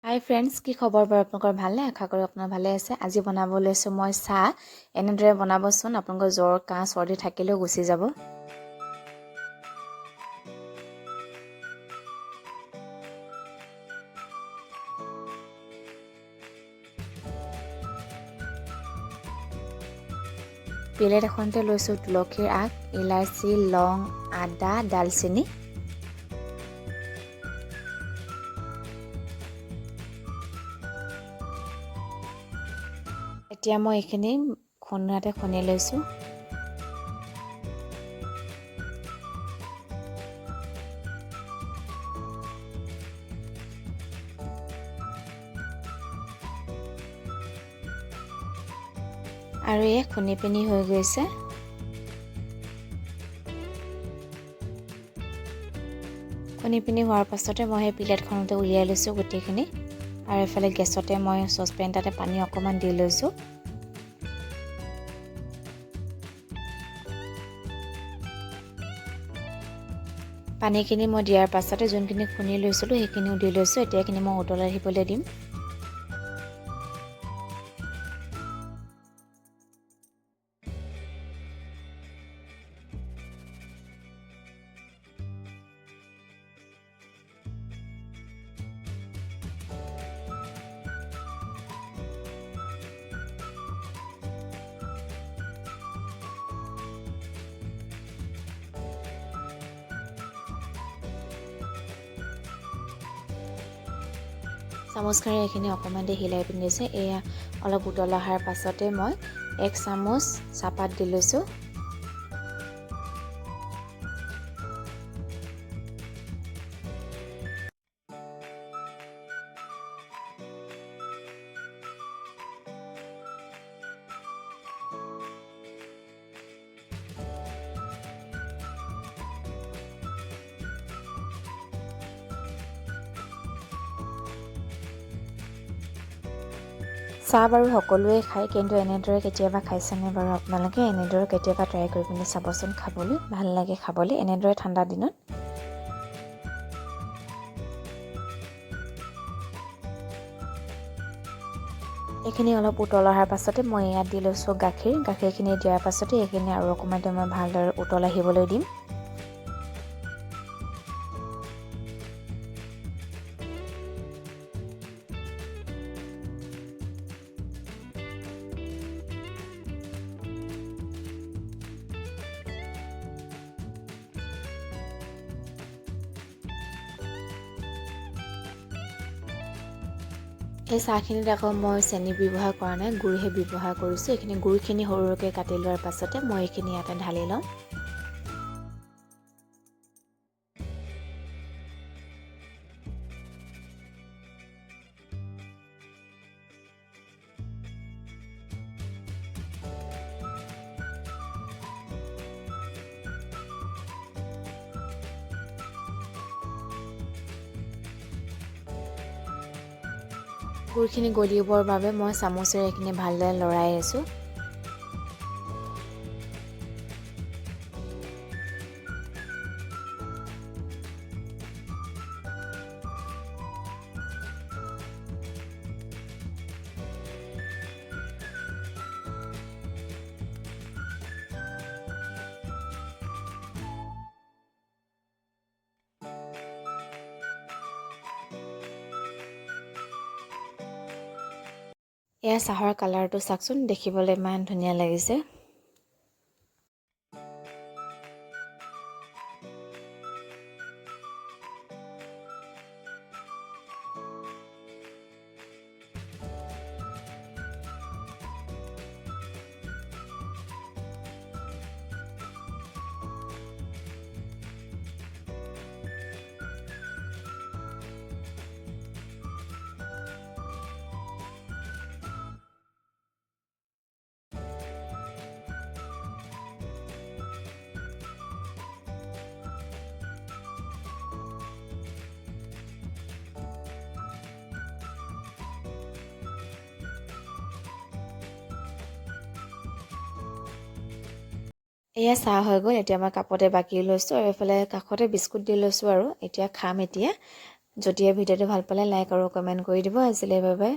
হাই friends, কি খবৰ বাৰু আপোনালোকৰ? ভালনে? আশা কৰোঁ আপোনাৰ ভালে আছে। আজি বনাব লৈছোঁ মই চাহ। এনেদৰে বনাবচোন, আপোনালোকৰ জ্বৰ, কাহ, চৰ্দি থাকিলেও গুচি যাব। প্লেট এখনতে লৈছোঁ তুলসীৰ আগ, ইলাচি, লং, আদা, ডালচেনি। এতিয়া মই এইখিনি খুন্দাতে খুন্দি লৈছোঁ। আৰু এই খুন্দি পিনি হৈ গৈছে। খুন্দি পিনি হোৱাৰ পাছতে মই সেই প্লেটখনতে উলিয়াই লৈছোঁ গোটেইখিনি। আৰু এফালে গেছতে মই চচপেন এটাতে পানী অকণমান দি লৈছোঁ। পানীখিনি মই দিয়াৰ পাছতে যোনখিনি খুন্দি লৈছিলোঁ সেইখিনিও দি লৈছোঁ। এতিয়া এইখিনি মই উতলাই আহিবলৈ দিম। চামুচখনেৰে এইখিনি অকণমান দি হিলাই পিনি দিছোঁ। এয়া অলপ উতল অহাৰ পাছতে মই 1 চামুচ চাহপাত দি লৈছোঁ। চাহ বাৰু সকলোৱে খায়, কিন্তু এনেদৰে কেতিয়াবা খাইছেনে বাৰু আপোনালোকে? এনেদৰে কেতিয়াবা ট্ৰাই কৰি পিনি চাবচোন, খাবলৈ ভাল লাগে খাবলৈ এনেদৰে ঠাণ্ডা দিনত। এইখিনি অলপ উতল অহাৰ পাছতে মই ইয়াত দি লৈছোঁ গাখীৰ। গাখীৰখিনি দিয়াৰ পাছতে এইখিনি আৰু অকণমান মই ভালদৰে উতল আহিবলৈ দিম। এই চাহখিনিত আকৌ মই চেনি ব্যৱহাৰ কৰা নাই, গুড়হে ব্যৱহাৰ কৰিছোঁ। এইখিনি গুড়খিনি সৰু সৰুকৈ কাটি লোৱাৰ পাছতে মই এইখিনি ইয়াতে ঢালি লওঁ। গুড়খিনি গলিবৰ বাবে মই চামুচেৰে এইখিনি ভালদৰে লৰাই আছোঁ। এয়া চাহৰ কালাৰটো চাওকচোন, দেখিবলৈ ইমান ধুনীয়া লাগিছে। এয়া চাহ হৈ গ'ল। এতিয়া মই কাপতে বাকি লৈছোঁ আৰু এইফালে কাষতে বিস্কুট দি লৈছোঁ আৰু এতিয়া খাম। এতিয়া যদিহে ভিডিঅ'টো ভাল পালে লাইক আৰু কমেণ্ট কৰি দিব। আজিলৈ বাই বাই।